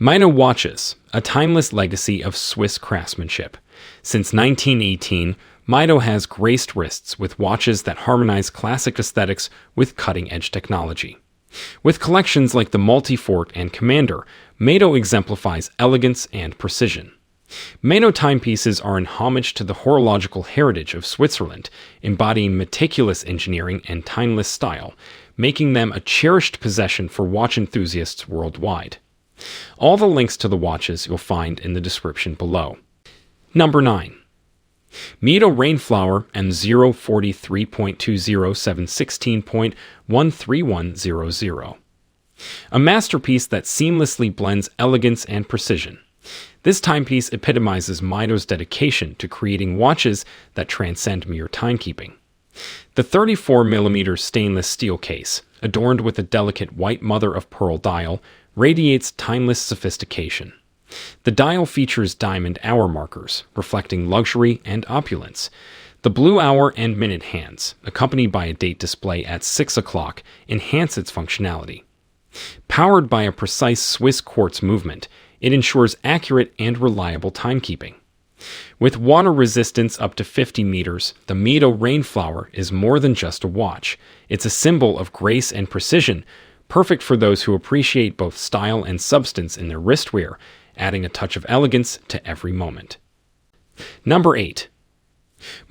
Mido watches, a timeless legacy of Swiss craftsmanship. Since 1918, Mido has graced wrists with watches that harmonize classic aesthetics with cutting-edge technology. With collections like the Multifort and Commander, Mido exemplifies elegance and precision. Mido timepieces are in homage to the horological heritage of Switzerland, embodying meticulous engineering and timeless style, making them a cherished possession for watch enthusiasts worldwide. All the links to the watches you'll find in the description below. Number 9. Mido Rainflower M043.20716.13100. A masterpiece that seamlessly blends elegance and precision. This timepiece epitomizes Mido's dedication to creating watches that transcend mere timekeeping. The 34mm stainless steel case, adorned with a delicate white mother-of-pearl dial, radiates timeless sophistication. The dial features diamond hour markers, reflecting luxury and opulence. The blue hour and minute hands, accompanied by a date display at 6 o'clock, enhance its functionality. Powered by a precise Swiss quartz movement, it ensures accurate and reliable timekeeping. With water resistance up to 50 meters, the Mido Rainflower is more than just a watch. It's a symbol of grace and precision, perfect for those who appreciate both style and substance in their wristwear, adding a touch of elegance to every moment. Number 8.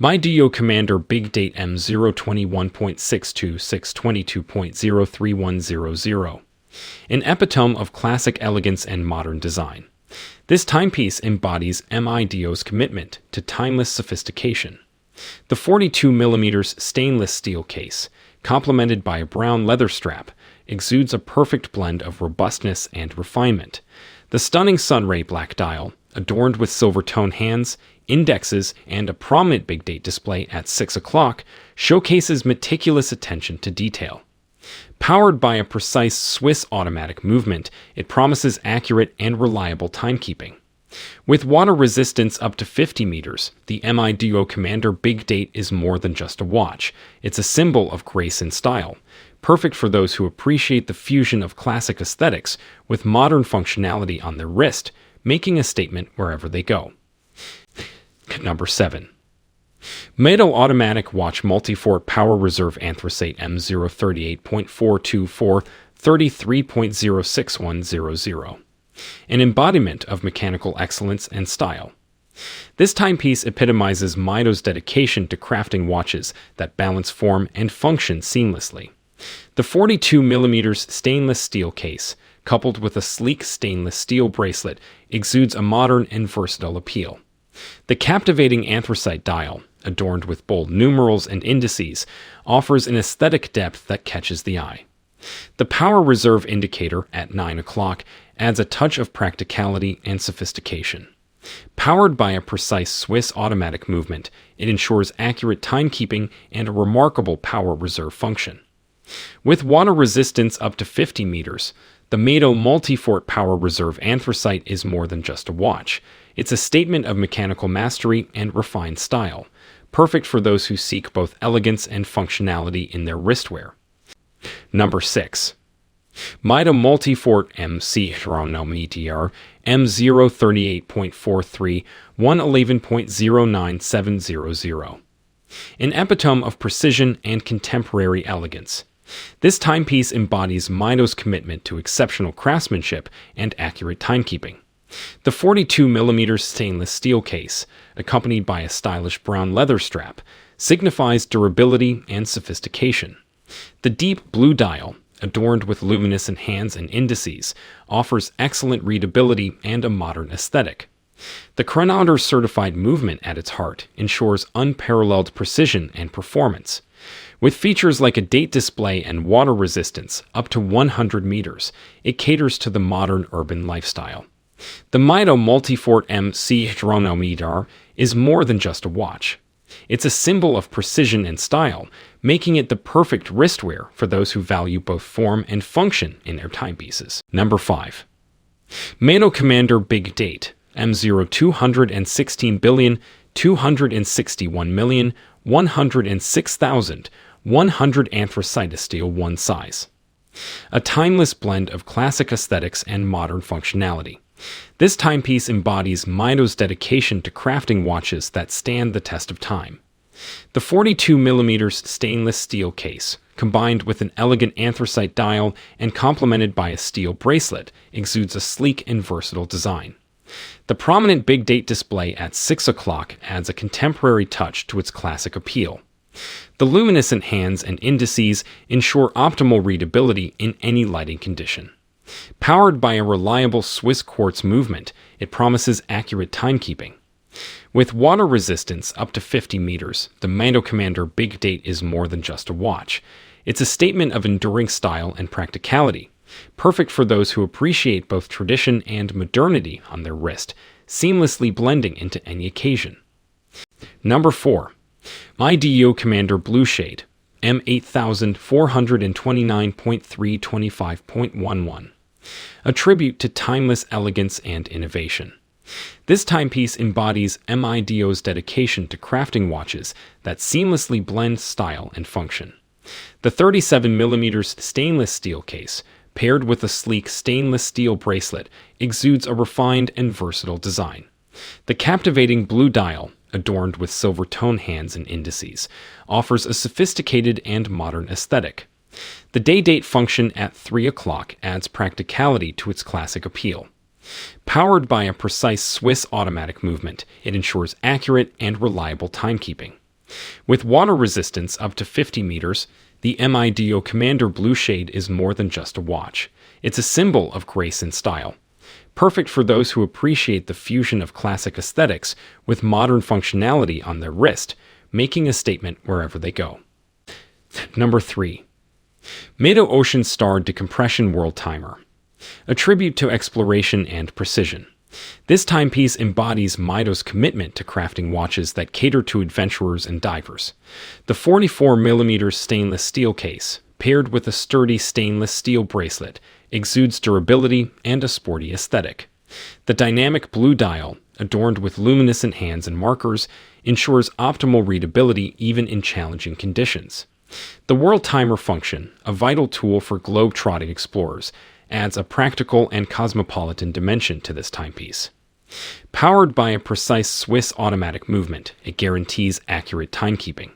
Mido Commander Big Date M021.62622.03100. An epitome of classic elegance and modern design. This timepiece embodies Mido's commitment to timeless sophistication. The 42mm stainless steel case, complemented by a brown leather strap, exudes a perfect blend of robustness and refinement. The stunning sunray black dial, adorned with silver-tone hands, indexes, and a prominent big date display at 6 o'clock, showcases meticulous attention to detail. Powered by a precise Swiss automatic movement, it promises accurate and reliable timekeeping. With water resistance up to 50 meters, the Mido Commander Big Date is more than just a watch. It's a symbol of grace and style, perfect for those who appreciate the fusion of classic aesthetics with modern functionality on their wrist, making a statement wherever they go. Number 7. Mido Automatic Watch Multifort Power Reserve Anthracite M038.42433.06100. An embodiment of mechanical excellence and style. This timepiece epitomizes Mido's dedication to crafting watches that balance form and function seamlessly. The 42mm stainless steel case, coupled with a sleek stainless steel bracelet, exudes a modern and versatile appeal. The captivating anthracite dial, adorned with bold numerals and indices, offers an aesthetic depth that catches the eye. The power reserve indicator at 9 o'clock adds a touch of practicality and sophistication. Powered by a precise Swiss automatic movement, it ensures accurate timekeeping and a remarkable power reserve function. With water resistance up to 50 meters, the Mido Multifort Power Reserve Anthracite is more than just a watch. It's a statement of mechanical mastery and refined style, perfect for those who seek both elegance and functionality in their wristwear. Number 6. Mido Multifort CHRONOMETER M038.43.111.09700. An epitome of precision and contemporary elegance. This timepiece embodies Mido's commitment to exceptional craftsmanship and accurate timekeeping. The 42mm stainless steel case, accompanied by a stylish brown leather strap, signifies durability and sophistication. The deep blue dial, adorned with luminescent hands and indices, offers excellent readability and a modern aesthetic. The chronometer certified movement at its heart ensures unparalleled precision and performance. With features like a date display and water resistance up to 100 meters, it caters to the modern urban lifestyle. The Mido Multifort CHRONOMETER is more than just a watch. It's a symbol of precision and style, making it the perfect wristwear for those who value both form and function in their timepieces. Number 5. Mido Commander Big Date M0216261,106,100 AnthraciteSteel 1 size. A timeless blend of classic aesthetics and modern functionality. This timepiece embodies Mido's dedication to crafting watches that stand the test of time. The 42mm stainless steel case, combined with an elegant anthracite dial and complemented by a steel bracelet, exudes a sleek and versatile design. The prominent big date display at 6 o'clock adds a contemporary touch to its classic appeal. The luminescent hands and indices ensure optimal readability in any lighting condition. Powered by a reliable Swiss quartz movement, it promises accurate timekeeping. With water resistance up to 50 meters, the Mido Commander Big Date is more than just a watch. It's a statement of enduring style and practicality, perfect for those who appreciate both tradition and modernity on their wrist, seamlessly blending into any occasion. Number 4. Mido Commander Blue Shade M8429.325.11. A tribute to timeless elegance and innovation. This timepiece embodies Mido's dedication to crafting watches that seamlessly blend style and function. The 37mm stainless steel case, paired with a sleek stainless steel bracelet, exudes a refined and versatile design. The captivating blue dial, adorned with silver tone hands and indices, offers a sophisticated and modern aesthetic. The day-date function at 3 o'clock adds practicality to its classic appeal. Powered by a precise Swiss automatic movement, it ensures accurate and reliable timekeeping. With water resistance up to 50 meters, the Mido Commander Blue Shade is more than just a watch. It's a symbol of grace and style. Perfect for those who appreciate the fusion of classic aesthetics with modern functionality on their wrist, making a statement wherever they go. Number 3. Mido Ocean Star Decompression Worldtimer. A tribute to exploration and precision. This timepiece embodies Mido's commitment to crafting watches that cater to adventurers and divers. The 44mm stainless steel case, paired with a sturdy stainless steel bracelet, exudes durability and a sporty aesthetic. The dynamic blue dial, adorned with luminescent hands and markers, ensures optimal readability even in challenging conditions. The Worldtimer function, a vital tool for globe-trotting explorers, adds a practical and cosmopolitan dimension to this timepiece. Powered by a precise Swiss automatic movement, it guarantees accurate timekeeping.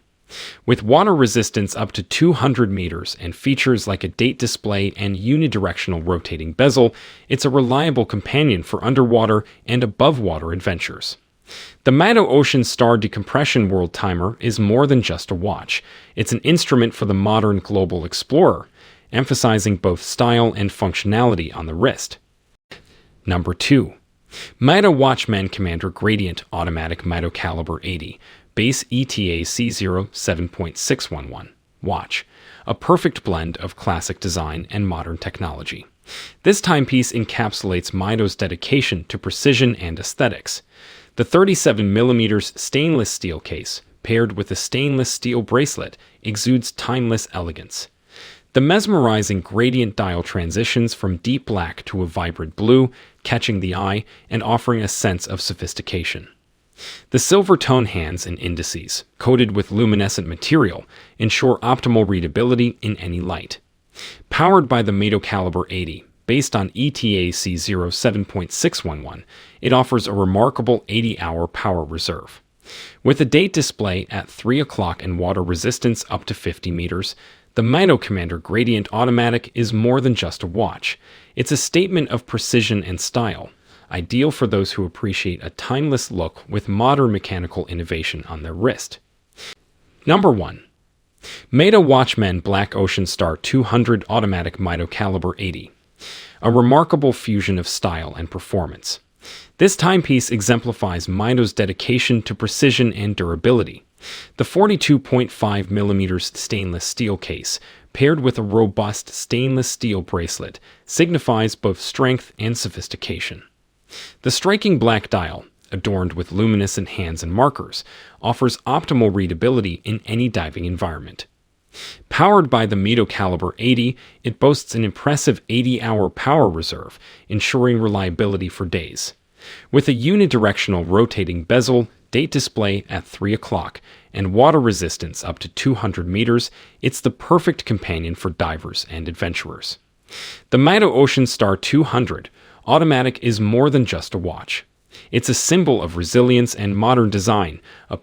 With water resistance up to 200 meters and features like a date display and unidirectional rotating bezel, it's a reliable companion for underwater and above-water adventures. The Mido Ocean Star Decompression Worldtimer is more than just a watch. It's an instrument for the modern global explorer, emphasizing both style and functionality on the wrist. Number 2. Mido Watchman Commander Gradient Automatic Mido Caliber 80 Base ETA C0 7.611 Watch. A perfect blend of classic design and modern technology. This timepiece encapsulates Mido's dedication to precision and aesthetics. The 37mm stainless steel case, paired with a stainless steel bracelet, exudes timeless elegance. The mesmerizing gradient dial transitions from deep black to a vibrant blue, catching the eye and offering a sense of sophistication. The silver tone hands and indices, coated with luminescent material, ensure optimal readability in any light. Powered by the Mido Caliber 80, based on ETA C0 7.611, it offers a remarkable 80-hour power reserve. With a date display at 3 o'clock and water resistance up to 50 meters, the Mido Commander Gradient Automatic is more than just a watch. It's a statement of precision and style, ideal for those who appreciate a timeless look with modern mechanical innovation on their wrist. Number 1. Mido Watchman Black Ocean Star 200 Automatic Mido Caliber 80. A remarkable fusion of style and performance. This timepiece exemplifies Mido's dedication to precision and durability. The 42.5mm stainless steel case, paired with a robust stainless steel bracelet, signifies both strength and sophistication. The striking black dial, adorned with luminescent hands and markers, offers optimal readability in any diving environment. Powered by the Mido Caliber 80, it boasts an impressive 80-hour power reserve, ensuring reliability for days. With a unidirectional rotating bezel, date display at 3 o'clock, and water resistance up to 200 meters, it's the perfect companion for divers and adventurers. The Mido Ocean Star 200 Automatic is more than just a watch. It's a symbol of resilience and modern design, a